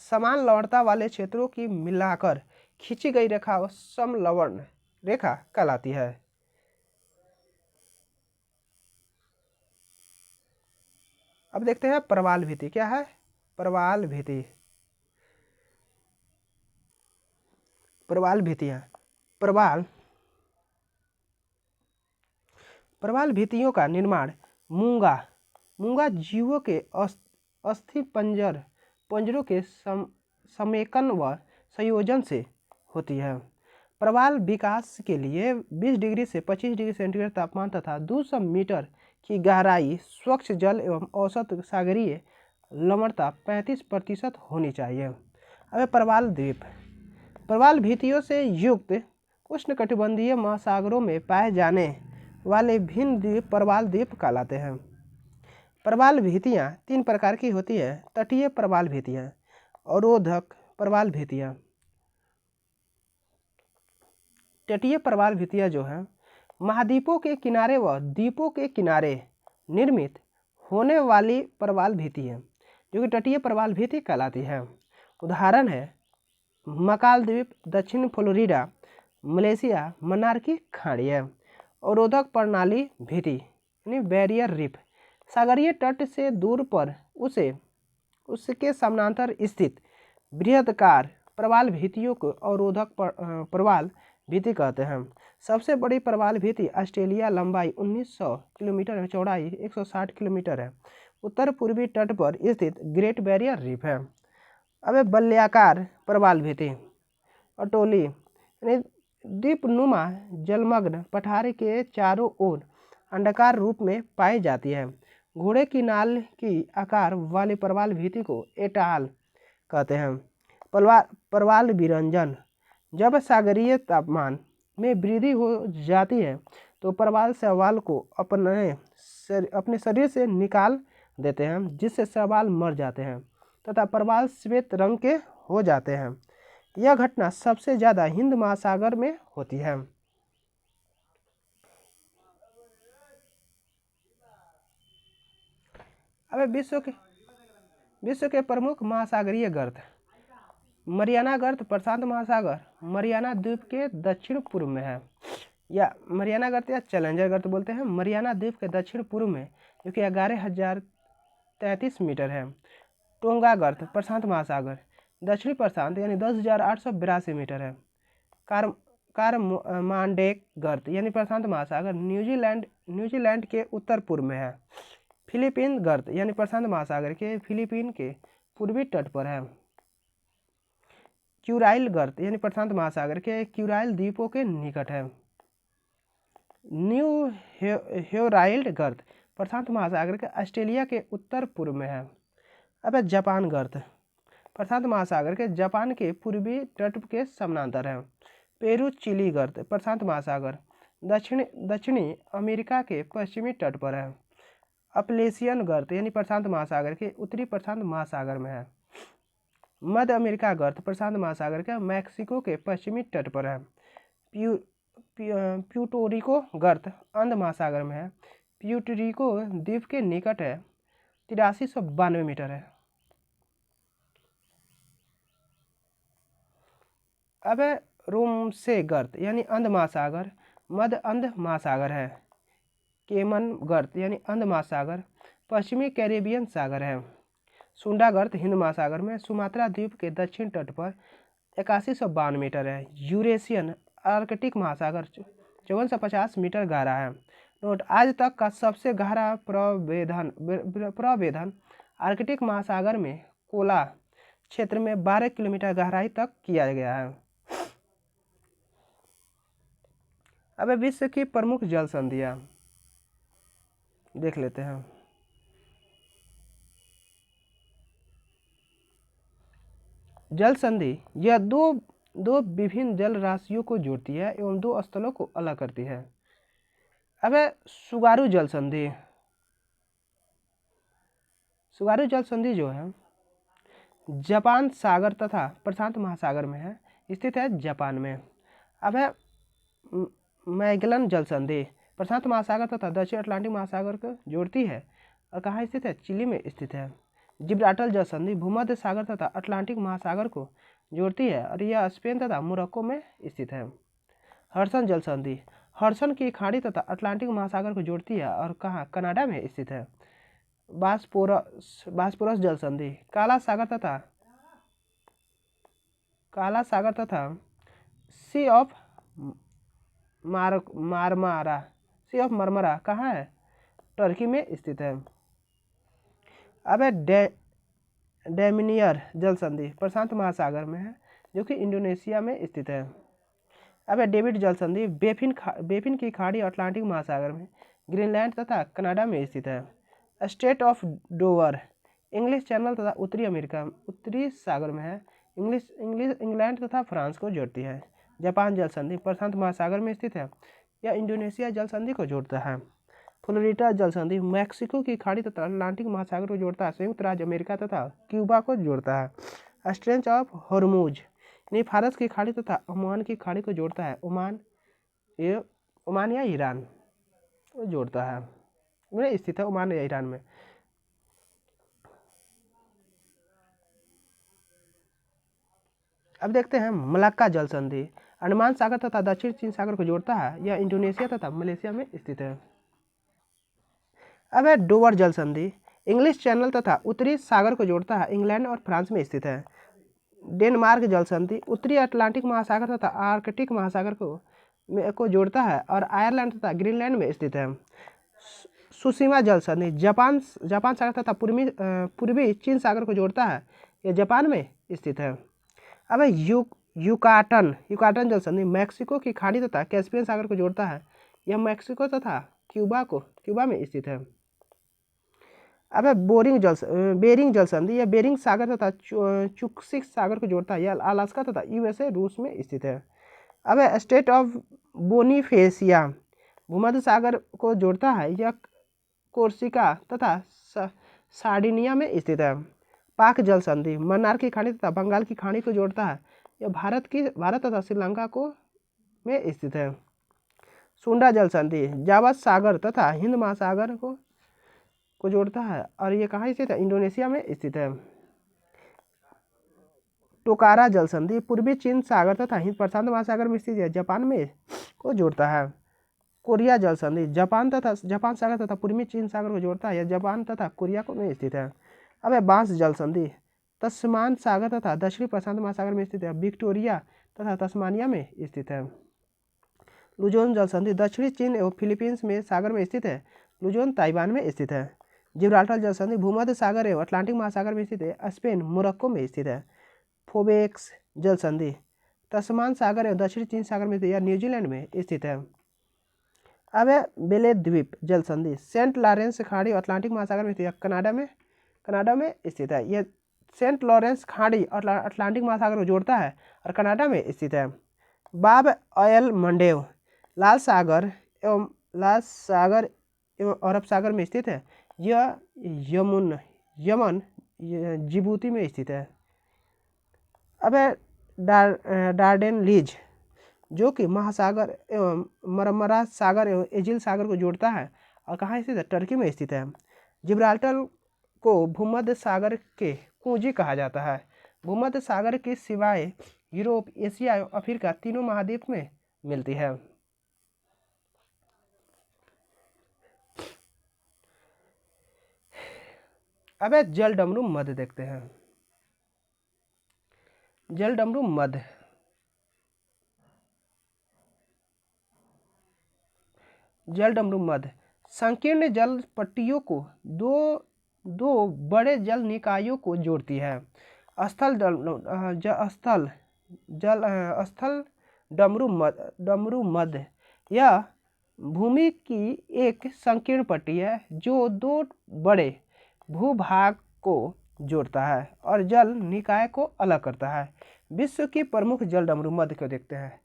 समान लवणता वाले क्षेत्रों की मिलाकर खींची गई रेखा समलवण रेखा कहलाती है। अब देखते हैं प्रवाल भीति क्या है। प्रवाल भीतियां, प्रवाल भीतियों का निर्माण मूंगा जीवों के अस्थि पंजरों के समेकन व संयोजन से होती है। प्रवाल विकास के लिए 20 डिग्री से 25 डिग्री सेंटीग्रेड तापमान तथा 200 मीटर की गहराई, स्वच्छ जल एवं औसत सागरीय लवणता 35% होनी चाहिए। अब प्रवाल भीतियों से युक्त उष्णकटिबंधीय महासागरों में पाए जाने वाले भिन्न द्वीप प्रवाल द्वीप कहलाते हैं। प्रवाल भीतियाँ 3 प्रकार की होती है। तटीय प्रवाल भीतियाँ, अवरोधक प्रवाल भीतियाँ। तटीय प्रवाल भीतियाँ जो है महाद्वीपों के किनारे व द्वीपों के किनारे निर्मित होने वाली प्रवाल भीति है, जो कि तटीय प्रवाल भीति कहलाती है। उदाहरण है मकालद्वीप, दक्षिण फ्लोरिडा, मलेशिया, मन्नार की खाड़ियाँ। अवरोधक प्रणाली भीति यानी बैरियर रीफ, सागरीय तट से दूर पर उसके समानांतर स्थित बृहदाकार प्रवाल भित्तियों को अवरोधक प्रवाल भित्ति कहते हैं। सबसे बड़ी प्रवाल भित्ति ऑस्ट्रेलिया, लंबाई 1900 किलोमीटर है, चौड़ाई 160 किलोमीटर है, उत्तर पूर्वी तट पर स्थित ग्रेट बैरियर रीफ है। अब वलयाकार प्रवाल भित्ति अटोली यानी द्वीपनुमा जलमग्न पठार के चारों ओर अंडाकार रूप में पाई जाती है। घोड़े की नाल की आकार वाली प्रवाल भित्ति को एटाल कहते हैं। प्रवाल विरंजन, जब सागरीय तापमान में वृद्धि हो जाती है तो प्रवाल शैवाल को अपने शरीर से निकाल देते हैं, जिससे शैवाल मर जाते हैं तथा प्रवाल श्वेत रंग के हो जाते हैं। यह घटना सबसे ज़्यादा हिंद महासागर में होती है। अब विश्व के प्रमुख महासागरीय गर्त। मरियाना गर्त प्रशांत महासागर मरियाना द्वीप के दक्षिण पूर्व में है, या मरियाना गर्त या चैलेंजर गर्त बोलते हैं। मरियाना द्वीप के दक्षिण पूर्व में, जो कि 11,033 मीटर है। टोंगा गर्त प्रशांत महासागर दक्षिणी प्रशांत यानी 10,882 मीटर है। कारमांडेक गर्त यानी प्रशांत महासागर न्यूजीलैंड के उत्तर पूर्व में है। फिलीपीन गर्त यानी प्रशांत महासागर के फिलीपीन के पूर्वी तट पर है। क्यूराइल गर्त यानी प्रशांत महासागर के क्यूराइल द्वीपों के निकट है। न्यू हेराल्ड गर्त प्रशांत महासागर के ऑस्ट्रेलिया के उत्तर पूर्व में है। अब जापान गर्त प्रशांत महासागर के जापान के पूर्वी तट के समानांतर है। पेरू चिली गर्त प्रशांत महासागर दक्षिणी अमेरिका के पश्चिमी तट पर है। अपलेशियन गर्त यानी प्रशांत महासागर के उत्तरी प्रशांत महासागर में है। मध्य अमेरिका गर्त प्रशांत महासागर के मैक्सिको के पश्चिमी तट पर है। प्यूर्टोरिको गर्त अंध महासागर में है। प्यूर्टोरिको द्वीप के निकट है, 8392 मीटर है। अब रोमसे गर्त यानी अंध महासागर मध्य अंध महासागर है। केमन गर्त यानी अंध महासागर पश्चिमी कैरेबियन सागर है। सुंडा गर्त हिंद महासागर में सुमात्रा द्वीप के दक्षिण तट पर 8152 मीटर है। यूरेशियन आर्कटिक महासागर 5450 मीटर गहरा है। नोट, आज तक का सबसे गहरा प्रवेदन आर्कटिक महासागर में कोला क्षेत्र में 12 किलोमीटर गहराई तक किया गया है। अब विश्व की प्रमुख जल संधियां देख लेते हैं। जल संधि यह दो विभिन्न जल राशियों को जोड़ती है एवं दो स्थलों को अलग करती है। अब सुगारू जल संधि। सुगारू जल संधि जो है जापान सागर तथा प्रशांत महासागर में है, स्थित है जापान में। अब है मैगेलन जल संधि प्रशांत महासागर तथा दक्षिण अटलांटिक महासागर को जोड़ती है और कहाँ स्थित है? चिली में स्थित है। जिब्राल्टर जल संधि भूमध्य सागर तथा अटलांटिक महासागर को जोड़ती है और यह स्पेन तथा मोरक्को में स्थित है। हडसन जल संधि हडसन की खाड़ी तथा अटलांटिक महासागर को जोड़ती है और कहाँ? कनाडा में स्थित है। बास्पोरस जल संधि काला सागर तथा सी ऑफ मारमारा कहाँ है? टर्की में स्थित है। अब डैमिनियर जल संधि प्रशांत महासागर में है, जो कि इंडोनेशिया में स्थित है। अब डेविड जल संधि बेफिन की खाड़ी अटलांटिक महासागर में ग्रीनलैंड तथा कनाडा में स्थित है। State of Dover English channel तथा उत्तरी सागर में है। इंग्लैंड तथा फ्रांस को जोड़ती है। जापान जल संधि प्रशांत महासागर में स्थित है। यह इंडोनेशिया जल संधि को जोड़ता है। फ्लोरिडा जल संधि मैक्सिको की खाड़ी तथा अटलांटिक महासागर को जोड़ता है। संयुक्त राज्य अमेरिका तथा क्यूबा को जोड़ता है। स्ट्रेंच ऑफ हॉर्मुज यानी फारस की खाड़ी तथा ओमान की खाड़ी को जोड़ता है। ओमान या ईरान को जोड़ता है, वह स्थित है ओमान या ईरान में। अब देखते हैं मलाक्का जल संधि अंडमान सागर तथा दक्षिण चीन सागर को जोड़ता है। यह इंडोनेशिया तथा मलेशिया में स्थित है। अब है डोवर जल संधि इंग्लिश चैनल तथा उत्तरी सागर को जोड़ता है। इंग्लैंड और फ्रांस में स्थित है। डेनमार्क जल संधि उत्तरी अटलांटिक महासागर तथा आर्कटिक महासागर को जोड़ता है और आयरलैंड तथा ग्रीनलैंड में स्थित है। सुसीमा जल संधि जापान सागर तथा पूर्वी चीन सागर को जोड़ता है, यह जापान में स्थित है। अब युकाटन जल संधि मैक्सिको की खाड़ी तथा कैस्पियन सागर को जोड़ता है, यह मैक्सिको तथा क्यूबा में स्थित है। अब बेरिंग जल संधि यह बेरिंग सागर तथा चुक्सिक सागर को जोड़ता है, यह अलास्का तथा यूएसए रूस में स्थित है। अब स्टेट ऑफ बोनिफेसिया भूमध्य सागर को जोड़ता है, यह कोर्सिका तथा सार्डिनिया में स्थित है। पाक जल संधि मन्नार की खाड़ी तथा बंगाल की खाड़ी को जोड़ता है, यह भारत तथा श्रीलंका में स्थित है। सुंडा जल संधि जावा सागर तथा हिंद महासागर को जोड़ता है और ये कहाँ स्थित है? इंडोनेशिया में स्थित है। टोकारा जल संधि पूर्वी चीन सागर तथा हिंद प्रशांत महासागर में स्थित है, जापान में को जोड़ता है। कोरिया जल संधि जापान सागर तथा पूर्वी चीन सागर को जोड़ता है, यह जापान तथा कोरिया में स्थित है। अब है बांस जल संधि तस्मान सागर तथा दक्षिणी प्रशांत महासागर में स्थित है, विक्टोरिया तथा तस्मानिया में स्थित है। लुजोन जल संधि दक्षिणी चीन एवं फिलीपींस में सागर में स्थित है, लुजोन ताइवान में स्थित है। जिब्राल्टर जल संधि भूमध्य सागर एवं अटलांटिक महासागर में स्थित है, स्पेन मोरक्को में स्थित है। फोबेक्स जल संधि तस्मान सागर एवं दक्षिणी चीन सागर में स्थित है, न्यूजीलैंड में स्थित है। अब है बेले द्वीप जल संधि सेंट लॉरेंस खाड़ी अटलांटिक महासागर में स्थित है, कनाडा में स्थित है। यह सेंट लॉरेंस खाड़ी और अटलांटिक महासागर को जोड़ता है और कनाडा में स्थित है। बाब ऑयल मंडेव लाल सागर एवं अरब सागर में स्थित है, यह यमन जिबूती में स्थित है। अब है डार्डेन लीज जो कि महासागर एवं मरमरा सागर एवं एजिल सागर को जोड़ता है और कहाँ स्थित है? टर्की में स्थित है। जिब्राल्टर को भूमध्य सागर के कुंजी कहा जाता है। भूमध्य सागर के सिवाय यूरोप, एशिया एवं अफ्रीका तीनों महाद्वीप में मिलती है। अब जलडमरू मध्य देखते हैं। जलडमरू मध्य संकीर्ण जल पट्टियों को दो बड़े जल निकायों को जोड़ती है। स्थल डमरू मध्य यह भूमि की एक संकीर्ण पट्टी है जो दो बड़े भूभाग को जोड़ता है और जल निकाय को अलग करता है। विश्व की प्रमुख जलडमरू मध्य को देखते हैं।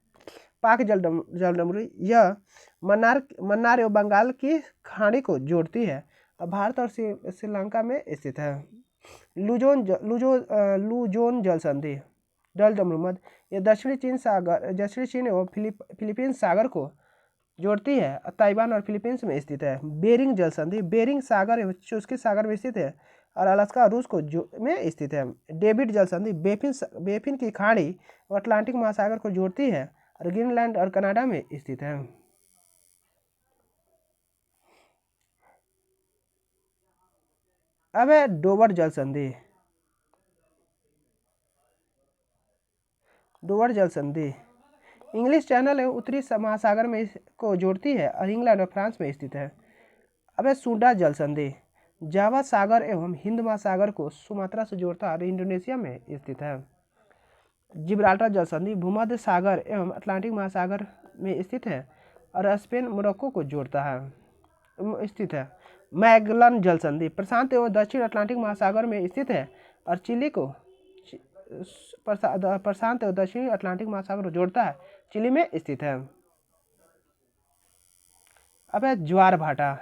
पाक जलडमरू यह मन्नार एवं बंगाल की खाड़ी को जोड़ती है और भारत और श्रीलंका में स्थित है। लुजोन जल संधि जलडमरू मध्य यह दक्षिणी चीन एवं फिलीपींस सागर को जोड़ती है और ताइवान और फिलीपींस में स्थित है। बेरिंग जल संधि बेरिंग सागर एवं चुस्की सागर में स्थित है और अलास्का रूस में स्थित है। डेविड जल संधि बेफिन की खाड़ी और अटलांटिक महासागर को जोड़ती है और ग्रीनलैंड और कनाडा में स्थित है। अब है डोवर जल संधि इंग्लिश चैनल एवं उत्तरी महासागर में को जोड़ती है और इंग्लैंड और फ्रांस में स्थित है। अब है सुंडा जल संधि जावा सागर एवं हिंद महासागर को सुमात्रा से जोड़ता है और इंडोनेशिया में स्थित है। जिब्राल्टर जल संधि भूमध्य सागर एवं अटलांटिक महासागर में स्थित है और स्पेन मोरक्को को जोड़ता है स्थित है। मैगलन जल संधि प्रशांत एवं दक्षिण अटलांटिक महासागर में स्थित है और चिली को प्रशांत एवं दक्षिणी अटलांटिक महासागर को जोड़ता है, चिली में स्थित है। अब है ज्वार भाटा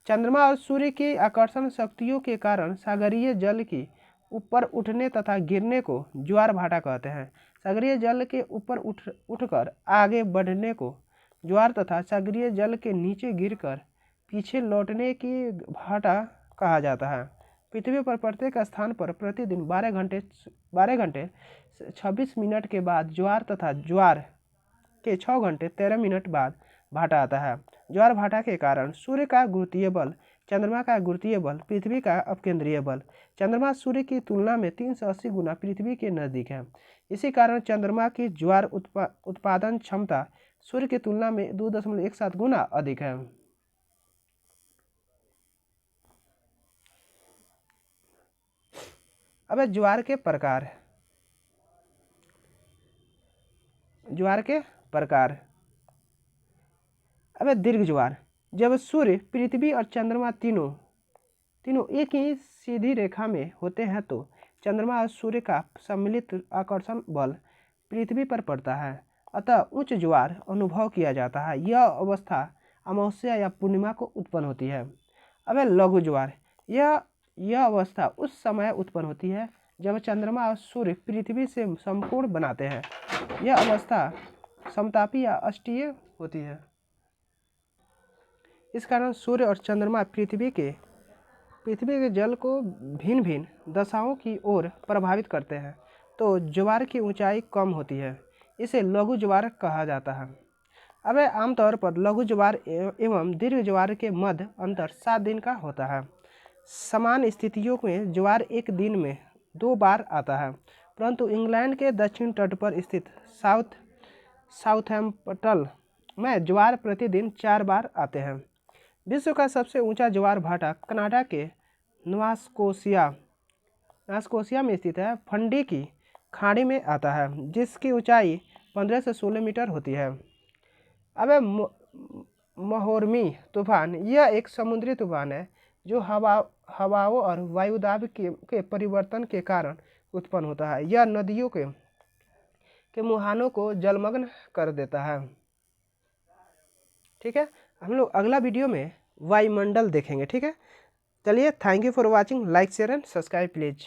चंद्रमा और सूर्य की आकर्षण शक्तियों के कारण सागरीय जल की ऊपर उठने तथा गिरने को ज्वार भाटा कहते हैं। सागरीय जल के ऊपर उठकर आगे बढ़ने को ज्वार तथा सागरीय जल के नीचे गिरकर पीछे लौटने की भाटा कहा जाता है। पृथ्वी पर प्रत्येक स्थान पर प्रतिदिन 12 घंटे 26 मिनट के बाद ज्वार तथा ज्वार के 6 घंटे 13 मिनट बाद भाटा आता है। ज्वार भाटा के कारण सूर्य का गुरुत्वीय बल चंद्रमा का गुरुत्वीय बल, पृथ्वी का अपकेंद्रीय बल। चंद्रमा सूर्य की तुलना में 380 गुना पृथ्वी के नजदीक है। इसी कारण चंद्रमा की ज्वार उत्पादन क्षमता सूर्य की तुलना में 2.17 गुना अधिक है। अब ज्वार के प्रकार। अब दीर्घ ज्वार, जब सूर्य, पृथ्वी और चंद्रमा तीनों एक ही सीधी रेखा में होते हैं तो चंद्रमा और सूर्य का सम्मिलित आकर्षण बल पृथ्वी पर पड़ता है, अतः उच्च ज्वार अनुभव किया जाता है। यह अवस्था अमावस्या या पूर्णिमा को उत्पन्न होती है। अब लघु ज्वार, यह अवस्था उस समय उत्पन्न होती है जब चंद्रमा और सूर्य पृथ्वी से समकोण बनाते हैं। यह अवस्था समतापी या अष्टीय होती है। इस कारण सूर्य और चंद्रमा पृथ्वी के जल को भिन्न भिन्न दशाओं की ओर प्रभावित करते हैं, तो ज्वार की ऊंचाई कम होती है। इसे लघु ज्वार कहा जाता है। अब आमतौर पर लघु ज्वार एवं दीर्घ ज्वार के मध्य अंतर 7 दिन का होता है। समान स्थितियों में ज्वार एक दिन में 2 बार आता है, परंतु इंग्लैंड के दक्षिण तट पर स्थित साउथैम्पटन में ज्वार प्रतिदिन 4 बार आते हैं। विश्व का सबसे ऊंचा ज्वार भाटा कनाडा के नोवा में स्थित है। फंडी की खाड़ी में आता है, जिसकी ऊंचाई 15 से 16 मीटर होती है। अब महोर्मी तूफान, यह एक समुद्री तूफान है जो हवाओं और वायुदाब के परिवर्तन के कारण उत्पन्न होता है। यह नदियों के मुहानों को जलमग्न कर देता है। ठीक है, हम लोग अगला वीडियो में वायुमंडल देखेंगे। ठीक है, चलिए, thank you for watching. Like share and subscribe please.